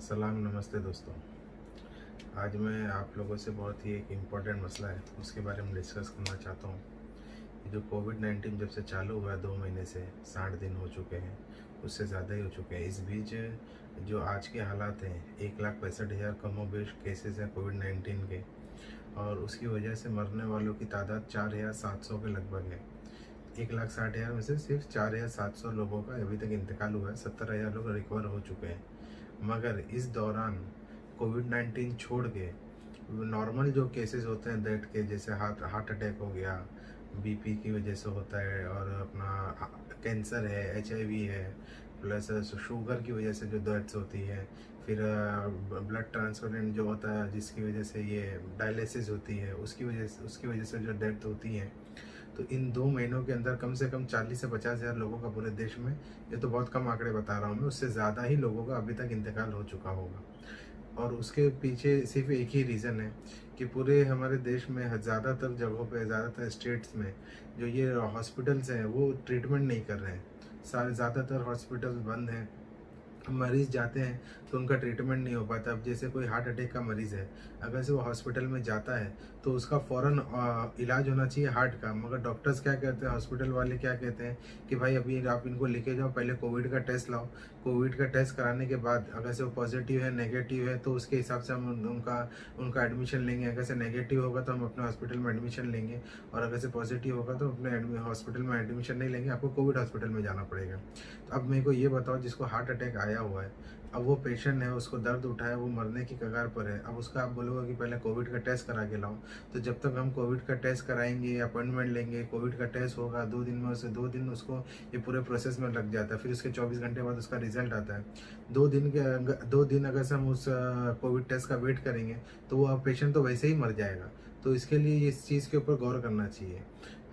सलाम नमस्ते दोस्तों। आज मैं आप लोगों से बहुत ही एक इम्पोर्टेंट मसला है उसके बारे में डिस्कस करना चाहता हूँ। ये जो कोविड-19 जब से चालू हुआ है 2 महीने से 60 दिन हो चुके हैं, उससे ज़्यादा ही हो चुके हैं। इस बीच जो आज के हालात हैं 1,65,000 कमोबेश केसेस हैं कोविड-19 के, और उसकी वजह से मरने वालों की तादाद 4,700 के लगभग है। 1,60,000 में से सिर्फ 4,700 लोगों का अभी तक इंतकाल हुआ है, 70,000 लोग रिकवर हो चुके हैं। मगर इस दौरान कोविड-19 छोड़ के नॉर्मल जो केसेस होते हैं डेथ के, जैसे हार्ट हार्ट अटैक हो गया, बीपी की वजह से होता है, और अपना कैंसर है, एचआईवी है, प्लस शुगर की वजह से जो डेथ्स होती है, फिर ब्लड ट्रांसप्लांट जो होता है जिसकी वजह से ये डायलिसिस होती है, उसकी वजह से जो डेथ होती है। तो इन 2 महीनों के अंदर कम से कम 40 से 50,000 लोगों का पूरे देश में, ये तो बहुत कम आंकड़े बता रहा हूँ मैं, उससे ज़्यादा ही लोगों का अभी तक इंतकाल हो चुका होगा। और उसके पीछे सिर्फ एक ही रीज़न है कि पूरे हमारे देश में ज़्यादातर जगहों पे, ज़्यादातर स्टेट्स में जो ये हॉस्पिटल्स हैं वो ट्रीटमेंट नहीं कर रहे हैं। सारे ज़्यादातर हॉस्पिटल्स बंद हैं। मरीज़ जाते हैं तो उनका ट्रीटमेंट नहीं हो पाता। अब जैसे कोई हार्ट अटैक का मरीज़ है, अगर से वो हॉस्पिटल में जाता है तो उसका फ़ौरन इलाज होना चाहिए हार्ट का, मगर डॉक्टर्स क्या कहते हैं, हॉस्पिटल वाले क्या कहते हैं कि भाई अभी आप इनको लेके जाओ, पहले कोविड का टेस्ट लाओ। कोविड का टेस्ट कराने के बाद अगर से वो पॉजिटिव है, नेगेटिव है, तो उसके हिसाब से हम उनका उनका एडमिशन लेंगे। अगर से नेगेटिव होगा तो हम अपने हॉस्पिटल में एडमिशन लेंगे, और अगर से पॉजिटिव होगा तो अपने हॉस्पिटल में एडमिशन नहीं लेंगे, आपको कोविड हॉस्पिटल में जाना पड़ेगा। तो अब मेरे को ये बताओ, जिसको हार्ट अटैक आया हुआ है, अब वो पेशेंट है, उसको दर्द उठा है, वो मरने की कगार पर है, अब उसका आप बोलोगे कि पहले कोविड का टेस्ट करा के लाओ। तो जब तक हम कोविड का टेस्ट कराएंगे, अपॉइंटमेंट लेंगे, कोविड का टेस्ट होगा 2 दिन में, उसे 2 दिन उसको ये पूरे प्रोसेस में लग जाता है। फिर उसके 24 घंटे बाद उसका रिजल्ट आता है। 2 दिन अगर से हम उस कोविड टेस्ट का वेट करेंगे तो वो पेशेंट तो वैसे ही मर जाएगा। तो इसके लिए इस चीज़ के ऊपर गौर करना चाहिए।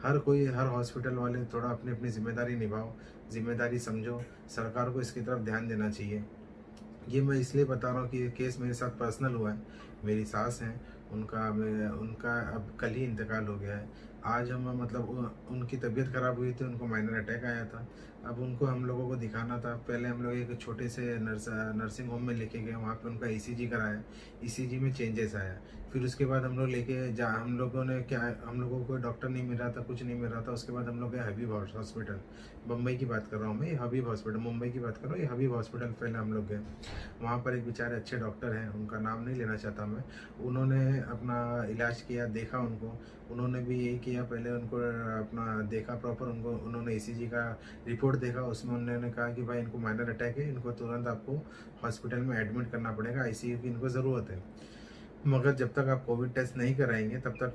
हर कोई, हर हॉस्पिटल वाले थोड़ा अपनी अपनी जिम्मेदारी निभाओ, जिम्मेदारी समझो। सरकार को इसकी तरफ ध्यान देना चाहिए। ये मैं इसलिए बता रहा हूँ कि ये केस मेरे साथ पर्सनल हुआ है। मेरी सास हैं, उनका अब कल ही इंतकाल हो गया है। आज हम मतलब उनकी तबीयत ख़राब हुई थी, उनको माइनर अटैक आया था। अब उनको हम लोगों को दिखाना था। पहले हम लोग एक छोटे से नर्सिंग होम में लेके गए, वहाँ पे उनका ईसीजी कराया। ईसीजी में चेंजेस आया। फिर उसके बाद हम लोग लेके जा हम लोगों ने क्या, हम लोगों को डॉक्टर नहीं मिल रहा था, कुछ नहीं मिल रहा था। उसके बाद हम लोग गए हबीब हॉस्पिटल। मुंबई की बात कर रहा हूँ मैं, ये हबीब हॉस्पिटल, मुंबई की बात कर रहा हूँ, ये हबीब हॉस्पिटल पहले हम लोग गए। वहाँ पर एक बेचारे अच्छे डॉक्टर हैं, उनका नाम नहीं लेना चाहता मैं। उन्होंने अपना इलाज किया, देखा उनको। उन्होंने भी यही किया, पहले उनको अपना देखा प्रॉपर, उनको उन्होंने ईसीजी का रिपोर्ट देखा। उसमें उन्होंने कहा कि भाई इनको माइनर अटैक है, इनको तुरंत आपको हॉस्पिटल में एडमिट करना पड़ेगा, आईसीयू की इनको ज़रूरत है। मगर जब तक आप कोविड टेस्ट नहीं कराएंगे तब तक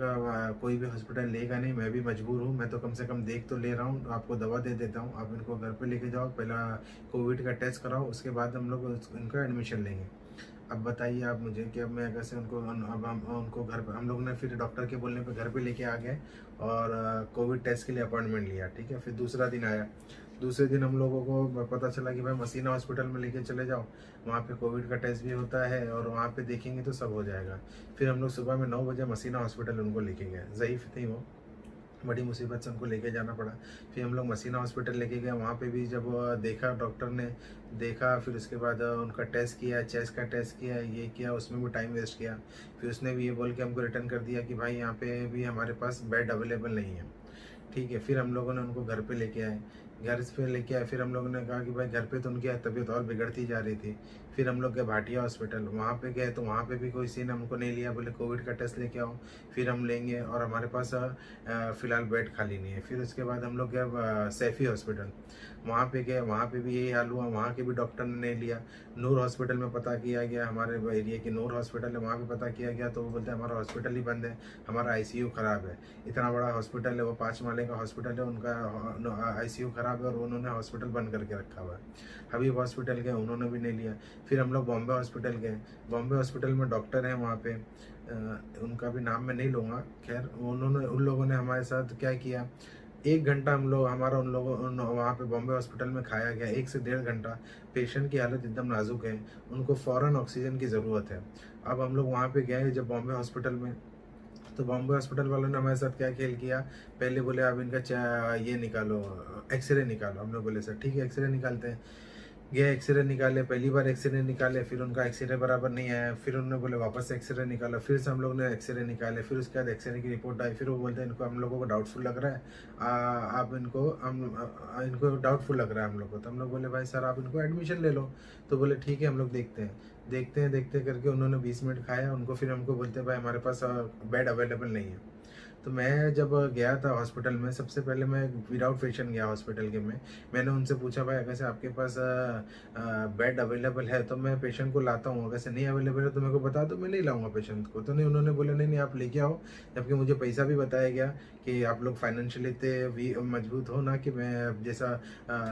कोई भी हॉस्पिटल लेगा नहीं। मैं भी मजबूर हूँ, मैं तो कम से कम देख तो ले रहा हूँ, आपको दवा दे देता हूँ, आप इनको घर पे लेके जाओ, पहला कोविड का टेस्ट कराओ, उसके बाद हम लोग इनका एडमिशन लेंगे। अब बताइए आप मुझे कि अब मैं कैसे उनको अब हम उनको घर पे, हम लोग ने फिर डॉक्टर के बोलने पे घर पे लेके आ गए, और कोविड टेस्ट के लिए अपॉइंटमेंट लिया। ठीक है, फिर दूसरा दिन आया। दूसरे दिन हम लोगों को पता चला कि भाई मसीना हॉस्पिटल में लेके चले जाओ, वहाँ पे कोविड का टेस्ट भी होता है और वहाँ पे देखेंगे तो सब हो जाएगा। फिर हम लोग सुबह में 9 बजे मसीना हॉस्पिटल उनको लेके गए। ज़ईफ़ थी वो, बड़ी मुसीबत से उनको लेके जाना पड़ा। फिर हम लोग मसीना हॉस्पिटल लेके गए, वहाँ पे भी जब देखा, डॉक्टर ने देखा, फिर उसके बाद उनका टेस्ट किया, चेस्ट का टेस्ट किया, ये किया, उसमें भी टाइम वेस्ट किया। फिर उसने भी ये बोल के हमको रिटर्न कर दिया कि भाई यहाँ पे भी हमारे पास बेड अवेलेबल नहीं है। ठीक है, फिर हम लोगों ने उनको घर पे लेके आए। घर पे लेके आए, फिर हम लोगों ने कहा कि भाई घर पे तो उनकी तबीयत और बिगड़ती जा रही थी। फिर हम लोग गए भाटिया हॉस्पिटल, वहाँ पे गए तो वहाँ पे भी कोई सीन हमको नहीं लिया, बोले कोविड का टेस्ट लेके आओ, फिर हम लेंगे, और हमारे पास फ़िलहाल बेड खाली नहीं है। फिर उसके बाद हम लोग गए सैफी हॉस्पिटल, वहाँ पे गए, वहाँ पे भी यही हाल हुआ, वहाँ के भी डॉक्टर ने नहीं लिया। नूर हॉस्पिटल में पता किया गया, हमारे एरिया की नूर हॉस्पिटल है, वहाँ पे पता किया गया तो वो बोलते हैं हमारा हॉस्पिटल ही बंद है, हमारा आईसीयू ख़राब है। इतना बड़ा हॉस्पिटल है, वो 5 माले का हॉस्पिटल है, उनका आईसीयू ख़राब है और उन्होंने हॉस्पिटल बंद करके रखा हुआ है। हबीब हॉस्पिटल गए, उन्होंने भी नहीं लिया। फिर हम लोग बॉम्बे हॉस्पिटल गए। बॉम्बे हॉस्पिटल में डॉक्टर हैं वहाँ पे, उनका भी नाम मैं नहीं लूँगा। खैर, उन लोगों ने हमारे साथ क्या किया, 1 घंटा हम लोग हमारा वहाँ पे बॉम्बे हॉस्पिटल में खाया गया, 1 से डेढ़ घंटा। पेशेंट की हालत एकदम नाजुक है, उनको फ़ौरन ऑक्सीजन की ज़रूरत है। अब हम लोग वहाँ पे गए जब बॉम्बे हॉस्पिटल में, तो बॉम्बे हॉस्पिटल वालों ने हमारे साथ क्या खेल किया, पहले बोले आप इनका ये निकालो, एक्सरे निकालो। हम लोग बोले सर ठीक है, एक्सरे निकालते हैं। गए एक्सरे निकाले, पहली बार एक्सरे निकाले, फिर उनका एक्सरे बराबर नहीं आया, फिर उन्होंने बोले वापस से एक्सरे निकाला, फिर से हम लोग ने एक्सरे निकाले, फिर उसके बाद एक्सरे की रिपोर्ट आई, फिर वो बोलते हैं इनको हम लोगों को डाउटफुल लग रहा है, आप इनको इनको डाउटफुल लग रहा है हम लोग को। तो हम लोग बोले भाई सर आप इनको एडमिशन ले लो। तो बोले ठीक है हम लोग देखते हैं करके उन्होंने 20 मिनट खाया उनको, फिर हमको बोलते हैं भाई हमारे पास बेड अवेलेबल नहीं है। तो मैं जब गया था हॉस्पिटल में, सबसे पहले मैं विदाउट पेशेंट गया हॉस्पिटल के में। मैंने उनसे पूछा भाई अगर से आपके पास बेड अवेलेबल है तो मैं पेशेंट को लाता हूँ, अगर से नहीं अवेलेबल है तो मेरे को बता दो, मैं नहीं लाऊंगा पेशेंट को। तो नहीं, उन्होंने बोला नहीं नहीं आप लेके आओ। जबकि मुझे पैसा भी बताया गया कि आप लोग फाइनेंशियली इतने भी मजबूत हो ना कि मैं जैसा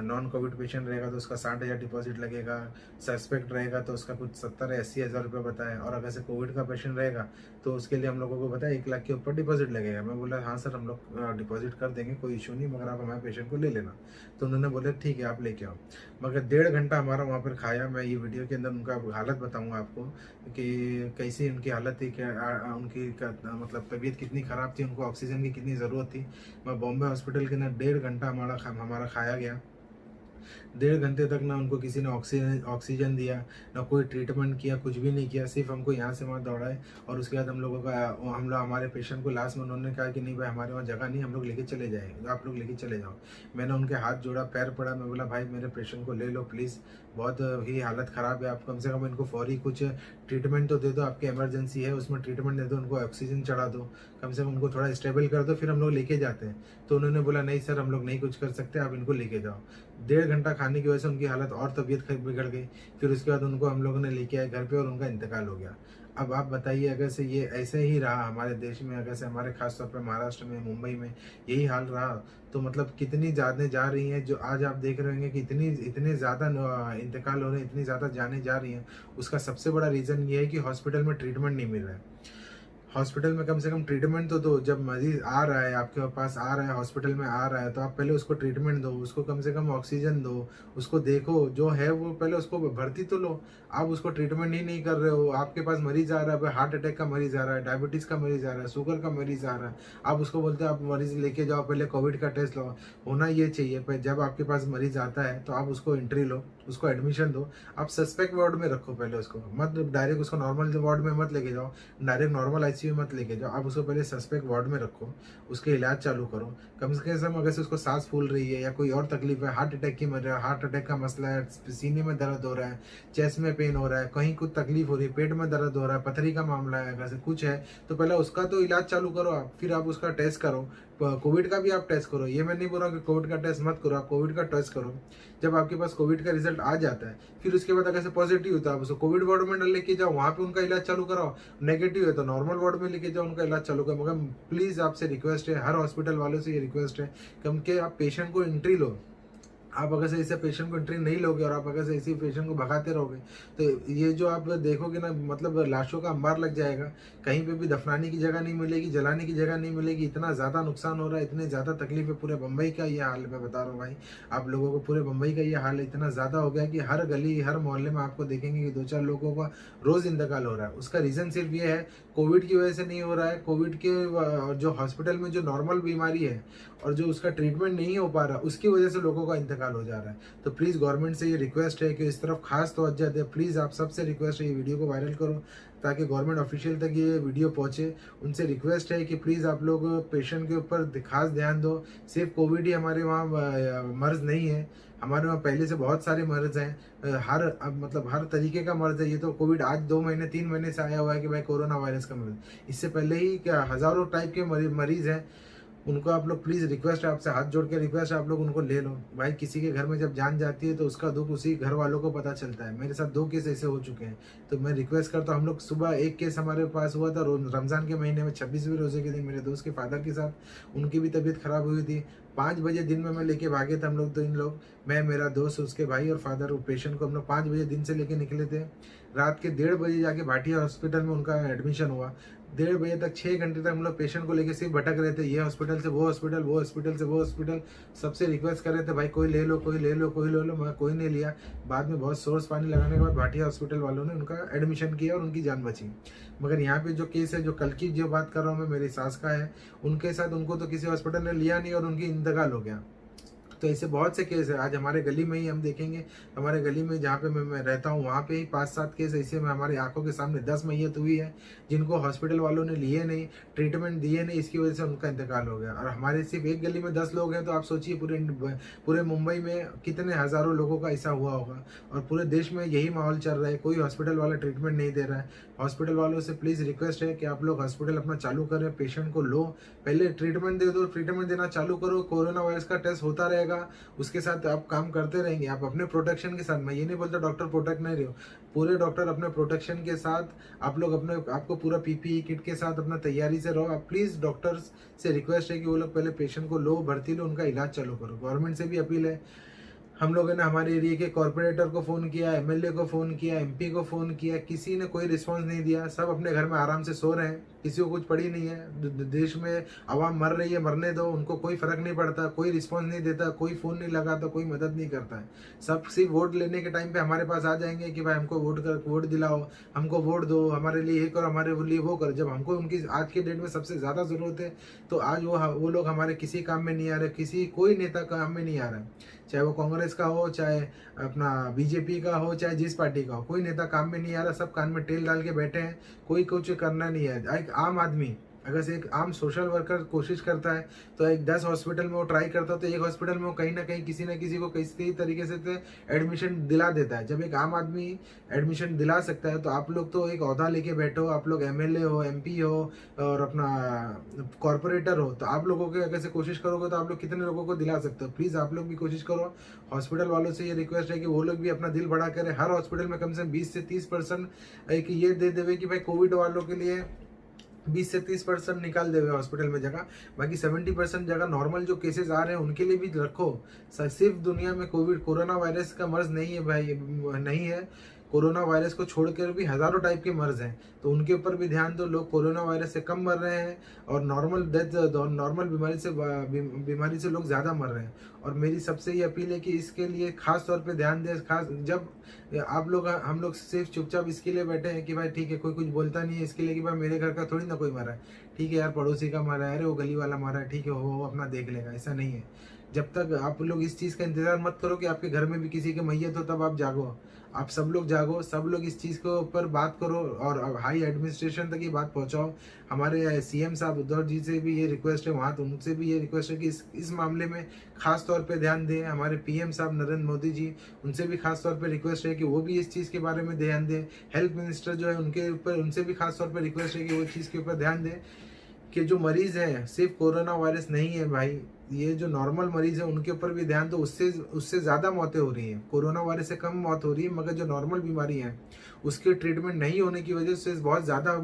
नॉन कोविड पेशेंट रहेगा तो उसका 60,000 डिपॉजिट लगेगा, सस्पेक्ट रहेगा तो उसका कुछ 70-80 हज़ार रुपये बताया, और अगर से कोविड का पेशेंट रहेगा तो उसके लिए हम लोगों को बताया 1 लाख के ऊपर डिपॉजिट लगेगा। मैं बोला हाँ सर हम लोग डिपॉजिट कर देंगे, कोई इशू नहीं, मगर आप हमारे पेशेंट को ले लेना। तो उन्होंने बोले ठीक है आप लेके आओ। मगर 1.5 घंटा हमारा वहाँ पर खाया। मैं ये वीडियो के अंदर उनका हालत बताऊँगा आपको कि कैसी उनकी हालत थी, क्या मतलब तबीयत कितनी ख़राब थी, उनको ऑक्सीजन की कितनी ज़रूरत थी। मैं बॉम्बे हॉस्पिटल के अंदर 1.5 घंटा हमारा खाया गया। 1.5 घंटे तक ना उनको किसी ने ऑक्सीजन दिया, ना कोई ट्रीटमेंट किया, कुछ भी नहीं किया, सिर्फ हमको यहाँ से वहाँ दौड़ाए। और उसके बाद हम लोग हमारे पेशेंट को लास्ट में उन्होंने कहा कि नहीं भाई हमारे वहाँ जगह नहीं, हम लोग लेके चले जाएंगे, आप लोग लेके चले जाओ। मैंने उनके हाथ जोड़ा, पैर पड़ा, मैं बोला भाई मेरे पेशेंट को ले लो प्लीज़, बहुत ही हालत ख़राब है, आप कम से कम इनको फौरी कुछ ट्रीटमेंट तो दे दो, आपकी इमरजेंसी है उसमें ट्रीटमेंट दे दो, उनको ऑक्सीजन चढ़ा दो, कम से कम उनको थोड़ा स्टेबल कर दो, फिर हम लोग लेके जाते हैं। तो उन्होंने बोला नहीं सर हम लोग नहीं कुछ कर सकते, आप इनको लेके जाओ। 1.5 घंटा खाने की वजह से उनकी हालत और तबीयत बिगड़ गई। फिर उसके बाद उनको हम लोगों ने लेके आए घर पे और उनका इंतकाल हो गया। अब आप बताइए अगर से ये ऐसे ही रहा हमारे देश में, अगर से हमारे खासतौर पर महाराष्ट्र में, मुंबई में यही हाल रहा, तो मतलब कितनी जाने जा रही हैं, जो आज आप देख रहे होंगे कि इतने ज़्यादा इंतकाल हो रहे हैं, इतनी ज़्यादा जाने जा रही हैं। उसका सबसे बड़ा रीज़न ये है कि हॉस्पिटल में ट्रीटमेंट नहीं मिल रहा है। हॉस्पिटल में कम से कम ट्रीटमेंट तो दो। जब मरीज आ रहा है आपके पास, आ रहा है हॉस्पिटल में आ रहा है, तो आप पहले उसको ट्रीटमेंट दो, उसको कम से कम ऑक्सीजन दो, उसको देखो जो है वो पहले उसको भर्ती तो लो। आप उसको ट्रीटमेंट ही नहीं कर रहे हो। आपके पास मरीज आ रहा है, हार्ट अटैक का मरीज आ रहा है, डायबिटीज़ का मरीज आ रहा है, शुगर का मरीज आ रहा है, आप उसको बोलते हो आप मरीज लेके जाओ, पहले कोविड का टेस्ट लो। होना ये चाहिए पर जब आपके पास मरीज आता है तो आप उसको एंट्री लो, उसको एडमिशन दो, आप सस्पेक्ट वार्ड में रखो पहले उसको, मत डायरेक्ट उसको नॉर्मल वार्ड में मत लेके जाओ, डायरेक्ट नॉर्मल आईसीयू मत लेके जाओ, आप उसको पहले सस्पेक्ट वार्ड में रखो, उसके इलाज चालू करो। कम से कम अगर से उसको सांस फूल रही है या कोई और तकलीफ है, हार्ट अटैक का मसला है, सीने में दर्द हो रहा है, चेस्ट में पेन हो रहा है, कहीं कुछ तकलीफ हो रही है, पेट में दर्द हो रहा है, पथरी का मामला है, अगर से कुछ है तो पहले उसका तो इलाज चालू करो आप, फिर आप उसका टेस्ट करो। कोविड का भी आप टेस्ट करो, ये मैं नहीं बोल रहा कि कोविड का टेस्ट मत करो, आप कोविड का टेस्ट करो। जब आपके पास कोविड का रिजल्ट आ जाता है, फिर उसके बाद अगर से पॉजिटिव होता है आप उसको कोविड वार्ड में लेके जाओ, वहाँ पे उनका इलाज चालू कराओ। नेगेटिव है तो नॉर्मल वार्ड में लेके जाओ, उनका इलाज चालू करो। मगर प्लीज़ आपसे रिक्वेस्ट है, हर हॉस्पिटल वालों से ये रिक्वेस्ट है कि आप पेशेंट को एंट्री लो। आप अगर से ऐसे पेशेंट को एंट्री नहीं लोगे और आप अगर से इसी पेशेंट को भगाते रहोगे तो ये जो आप देखोगे ना, मतलब लाशों का अंबार लग जाएगा, कहीं पे भी दफनाने की जगह नहीं मिलेगी, जलाने की जगह नहीं मिलेगी। इतना ज़्यादा नुकसान हो रहा है, इतनी ज़्यादा तकलीफ है। पूरे बम्बई का ये हाल मैं बता रहा हूँ भाई आप लोगों को, पूरे बम्बई का ये हाल इतना ज़्यादा हो गया कि हर गली हर मोहल्ले में आपको देखेंगे कि 2-4 लोगों का रोज़ इंतकाल हो रहा है। उसका रीज़न सिर्फ ये है, कोविड की वजह से नहीं हो रहा है, कोविड के जो हॉस्पिटल में जो नॉर्मल बीमारी है और जो उसका ट्रीटमेंट नहीं हो पा रहा, उसकी वजह से लोगों का इंतकाल हो जा रहा है। तो प्लीज़ गवर्नमेंट से ये रिक्वेस्ट है कि इस तरफ खास तवज्जो दें। प्लीज़ आप सबसे रिक्वेस्ट है, ये वीडियो को वायरल करो ताकि गवर्नमेंट ऑफिशियल तक ये वीडियो पहुंचे। उनसे रिक्वेस्ट है कि प्लीज़ आप लोग पेशेंट के ऊपर खास ध्यान दो। सिर्फ कोविड ही हमारे वहाँ मर्ज नहीं है, हमारे वहाँ पहले से बहुत सारे मर्ज हैं, मतलब हर तरीके का मर्ज है। ये तो कोविड आज 2 महीने 3 महीने से आया हुआ है कि भाई कोरोना वायरस का मर्ज, इससे पहले ही क्या हज़ारों टाइप के मरीज हैं। उनको आप लोग प्लीज़ रिक्वेस्ट है, आपसे हाथ जोड़ के रिक्वेस्ट है, आप लोग उनको ले लो। भाई किसी के घर में जब जान जाती है तो उसका दुख उसी घर वालों को पता चलता है। मेरे साथ 2 केस ऐसे हो चुके हैं, तो मैं रिक्वेस्ट करता हूँ। हम लोग सुबह एक केस हमारे पास हुआ था रमज़ान के महीने में 26वें रोज़े के दिन, मेरे दोस्त के फादर के साथ, उनकी भी तबीयत ख़राब हुई थी। 5 बजे दिन में मैं लेके भागे थे हम लोग, 3 लोग, मैं, मेरा दोस्त, उसके भाई और फादर। वो पेशेंट को हम लोग 5 बजे दिन से लेके निकले थे। रात के 1:30 बजे जाके भाटिया हॉस्पिटल में उनका एडमिशन हुआ। 1:30 बजे तक 6 घंटे तक हम लोग पेशेंट को लेके सिर्फ भटक रहे थे, ये हॉस्पिटल से वो हॉस्पिटल, वो हॉस्पिटल से वो हॉस्पिटल। सबसे रिक्वेस्ट कर रहे थे भाई कोई ले लो, कोई ले लो, कोई ले लो, मगर कोई नहीं लिया। बाद में बहुत सोर्स पानी लगाने के बाद भाटिया हॉस्पिटल वालों ने उनका एडमिशन किया और उनकी जान बची। मगर यहाँ पे जो केस है, जो कल की जो बात कर रहा हूँ मैं, मेरी सास का है, उनके साथ उनको तो किसी हॉस्पिटल ने लिया नहीं और उनकी इंतकाल हो गया। तो ऐसे बहुत से केस है। आज हमारे गली में ही हम देखेंगे, हमारे गली में जहाँ पे मैं रहता हूँ वहाँ पे ही 5-7 केस ऐसे में हमारी आंखों के सामने 10 मैयत हुई है, जिनको हॉस्पिटल वालों ने लिए नहीं, ट्रीटमेंट दिए नहीं, इसकी वजह से उनका इंतकाल हो गया। और हमारे सिर्फ एक गली में 10 लोग हैं, तो आप सोचिए पूरे मुंबई में कितने हज़ारों लोगों का ऐसा हुआ होगा। और पूरे देश में यही माहौल चल रहा है, कोई हॉस्पिटल वाला ट्रीटमेंट नहीं दे रहा है। हॉस्पिटल वालों से प्लीज़ रिक्वेस्ट है कि आप लोग हॉस्पिटल अपना चालू करें, पेशेंट को लो, पहले ट्रीटमेंट दे दो, ट्रीटमेंट देना चालू करो, कोरोना वायरस का टेस्ट होता रहेगा, उसके साथ आप काम करते रहेंगे, आप अपने प्रोटेक्शन के साथ। मैं ये नहीं बोलता डॉक्टर प्रोटेक्ट नहीं रहे हो, पूरे डॉक्टर अपने प्रोटेक्शन के साथ, आप लोग अपने आपको पूरा पीपीई किट के साथ अपना तैयारी से रहो। आप प्लीज़ डॉक्टर्स से रिक्वेस्ट है कि वो लोग पहले पेशेंट को लो, भर्ती लो, उनका इलाज चालू करो। गवर्नमेंट से भी अपील है, हम लोगों ने हमारे एरिया के कॉर्पोरेटर को फ़ोन किया, एमएलए को फ़ोन किया, एमपी को फ़ोन किया, किसी ने कोई रिस्पांस नहीं दिया। सब अपने घर में आराम से सो रहे हैं, किसी को कुछ पड़ी नहीं है। देश में आवाम मर रही है, मरने दो, उनको कोई फ़र्क नहीं पड़ता, कोई रिस्पांस नहीं देता, कोई फ़ोन नहीं लगाता, कोई मदद नहीं करता है। सब सिर्फ वोट लेने के टाइम पे हमारे पास आ जाएंगे कि भाई हमको वोट दिलाओ, हमको वोट दो, हमारे लिए ये करो, हमारे लिए वो करो। जब हमको उनकी आज के डेट में सबसे ज़्यादा ज़रूरत है, तो आज वो लोग हमारे किसी काम में नहीं आ रहे, कोई नेता काम में नहीं आ रहा है। चाहे वो कांग्रेस का हो, चाहे अपना बीजेपी का हो, चाहे जिस पार्टी का हो, कोई नेता काम में नहीं आ रहा। सब कान में तेल डाल के बैठे हैं, कोई कुछ करना नहीं है। एक आम आदमी, अगर से एक आम सोशल वर्कर कोशिश करता है, तो एक 10 हॉस्पिटल में वो ट्राई करता है, तो एक हॉस्पिटल में वो कहीं ना कहीं किसी न किसी को किसी तरीके से एडमिशन दिला देता है। जब एक आम आदमी एडमिशन दिला सकता है, तो आप लोग तो एक ओहदा लेके बैठो, आप लोग एमएलए हो, एमपी हो और अपना कॉर्पोरेटर हो, तो आप लोगों के अगर से कोशिश करोगे तो आप लोग कितने लोगों को दिला सकते हो। प्लीज़ आप लोग भी कोशिश करो। हॉस्पिटल वालों से ये रिक्वेस्ट है कि वो लोग भी अपना दिल बड़ा करें, हर हॉस्पिटल में कम से कम 20 से 30% एक ये दे देवे कि भाई कोविड वालों के लिए 20 से 30% निकाल देवे हॉस्पिटल में जगह, बाकी 70% जगह नॉर्मल जो केसेस आ रहे हैं उनके लिए भी रखो। सिर्फ दुनिया में कोरोना वायरस का मर्ज नहीं है भाई, नहीं है। कोरोना वायरस को छोड़कर भी हज़ारों टाइप के मर्ज हैं, तो उनके ऊपर भी ध्यान दो। लोग कोरोना वायरस से कम मर रहे हैं और नॉर्मल बीमारी से लोग ज़्यादा मर रहे हैं। और मेरी सबसे ये अपील है कि इसके लिए खास तौर पे ध्यान दें। खास जब हम लोग सिर्फ चुपचाप इसके लिए बैठे हैं कि भाई ठीक है, कोई कुछ बोलता नहीं है इसके लिए कि भाई मेरे घर का थोड़ी ना कोई मरा है, ठीक है यार पड़ोसी का मरा है, अरे वो गली वाला मरा है, ठीक है वो अपना देख लेगा, ऐसा नहीं है। जब तक आप लोग इस चीज़ का इंतज़ार मत करो कि आपके घर में भी किसी की मैयत हो, तब आप जागो। आप सब लोग जागो, सब लोग इस चीज़ के ऊपर बात करो और हाई एडमिनिस्ट्रेशन तक ये बात पहुंचाओ। हमारे सीएम साहब उद्धव जी से भी ये रिक्वेस्ट है, वहाँ तो उनसे भी ये रिक्वेस्ट है कि इस मामले में खास तौर पे ध्यान दें। हमारे पीएम साहब नरेंद्र मोदी जी, उनसे भी खास तौर पे रिक्वेस्ट है कि वो भी इस चीज़ के बारे में ध्यान दें। हेल्थ मिनिस्टर जो है उनके ऊपर, उनसे भी खास तौर पर रिक्वेस्ट है कि वो चीज़ के ऊपर ध्यान दें कि जो मरीज़ हैं सिर्फ कोरोना वायरस नहीं है भाई, ये जो नॉर्मल मरीज़ है उनके ऊपर भी ध्यान दो। उससे ज़्यादा मौतें हो रही हैं, कोरोना वायरस से कम मौत हो रही है, मगर जो नॉर्मल बीमारी है उसके ट्रीटमेंट नहीं होने की वजह से बहुत ज़्यादा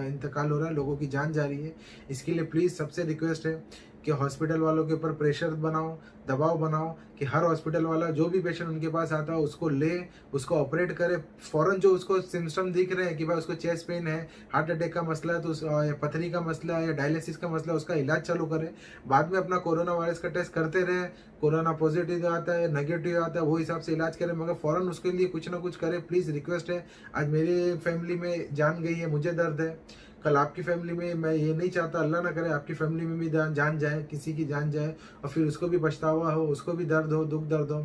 इंतकाल हो रहा है, लोगों की जान जा रही है। इसके लिए प्लीज़ सबसे रिक्वेस्ट है कि हॉस्पिटल वालों के ऊपर प्रेशर बनाओ, दबाव बनाओ कि हर हॉस्पिटल वाला जो भी पेशेंट उनके पास आता है उसको ले, उसको ऑपरेट करे फ़ौरन। जो उसको सिम्टम दिख रहे हैं कि भाई उसको चेस्ट पेन है, हार्ट अटैक का मसला है, तो पथरी का मसला है या डायलिसिस का मसला है, उसका इलाज चालू करें। बाद में अपना कोरोना वायरस का टेस्ट करते रहे, कोरोना पॉजिटिव आता है, नेगेटिव आता है, वो हिसाब से इलाज करें, मगर फ़ौरन उसके लिए कुछ ना कुछ करें। प्लीज़ रिक्वेस्ट है। आज मेरे फैमिली में जान गई है, मुझे दर्द है, कल आपकी फैमिली में, मैं ये नहीं चाहता, अल्लाह ना करे आपकी फैमिली में भी जान जाए, किसी की जान जाए और फिर उसको भी पछतावा हो, उसको भी दर्द हो, दुख दर्द हो।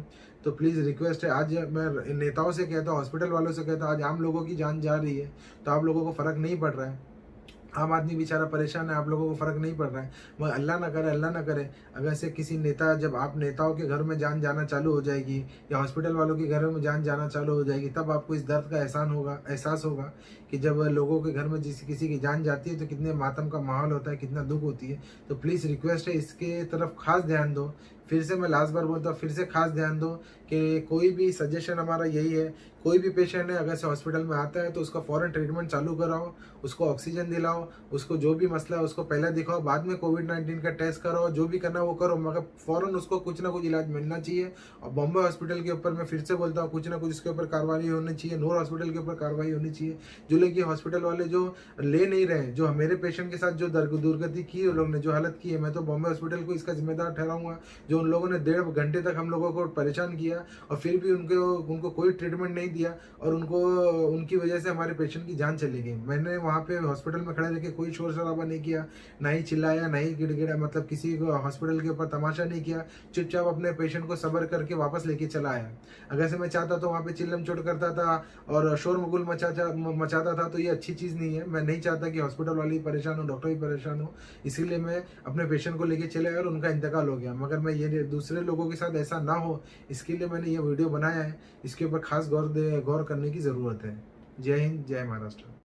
तो प्लीज़ रिक्वेस्ट है। आज मैं नेताओं से कहता हूँ, हॉस्पिटल वालों से कहता हूँ, आज आम लोगों की जान जा रही है, तो आप लोगों को फ़र्क नहीं पड़ रहा है। आम आदमी बेचारा परेशान है, आप लोगों को फ़र्क नहीं पड़ रहा है। मगर अल्लाह ना करे अगर से किसी नेता, जब आप नेताओं के घर में जान जाना चालू हो जाएगी या हॉस्पिटल वालों के घरों में जान जाना चालू हो जाएगी, तब आपको इस दर्द का एहसास होगा कि जब लोगों के घर में किसी की जान जाती है तो कितने मातम का माहौल होता है, कितना दुख होती है। तो प्लीज़ रिक्वेस्ट है, इसके तरफ खास ध्यान दो। फिर से मैं लास्ट बार बोलता हूँ, फिर से खास ध्यान दो कि कोई भी सजेशन हमारा यही है, कोई भी पेशेंट है अगर से हॉस्पिटल में आता है तो उसका फ़ौरन ट्रीटमेंट चालू कराओ, उसको ऑक्सीजन दिलाओ, उसको जो भी मसला है उसको पहले दिखाओ, बाद में कोविड-19 का टेस्ट कराओ, जो भी करना वो करो, मगर फ़ौरन उसको कुछ ना कुछ इलाज मिलना चाहिए। और बॉम्बे हॉस्पिटल के ऊपर मैं फिर से बोलता हूँ, कुछ ना कुछ इसके ऊपर कार्रवाई होनी चाहिए। नूर हॉस्पिटल के ऊपर कार्रवाई होनी चाहिए। जो लोग ये हॉस्पिटल वाले जो ले नहीं रहे, जो मेरे पेशेंट के साथ जो दुर्गति की, उन लोग ने जो हालत की है, मैं तो बॉम्बे हॉस्पिटल को इसका जिम्मेदार ठहराऊंगा। जो उन लोगों ने 1.5 घंटे तक हम लोगों को परेशान किया और फिर भी उनको कोई ट्रीटमेंट नहीं दिया और उनकी वजह से हमारे पेशेंट की जान चली गई। मैंने वहाँ पे हॉस्पिटल में खड़े रह के कोई शोर शराबा नहीं किया, ना ही चिल्लाया, ना ही गिड़गिड़ा, मतलब किसी को हॉस्पिटल के ऊपर तमाशा नहीं किया। चुपचाप अपने पेशेंट को सब्र करके वापस लेके चला आया। अगर से मैं चाहता तो वहाँ पे चिल्लम चोट करता था और शोर मगुल मचाता था, तो ये अच्छी चीज़ नहीं है। मैं नहीं चाहता कि हॉस्पिटल वाले भी परेशान हो, डॉक्टर भी परेशान हो। इसीलिए मैं अपने पेशेंट को लेके चले आया और उनका इंतकाल हो गया। मगर मैं ये दूसरे लोगों के साथ ऐसा ना हो, इसके लिए मैंने ये वीडियो बनाया है। इसके ऊपर खास गौर करने की ज़रूरत है। जय हिंद, जय महाराष्ट्र।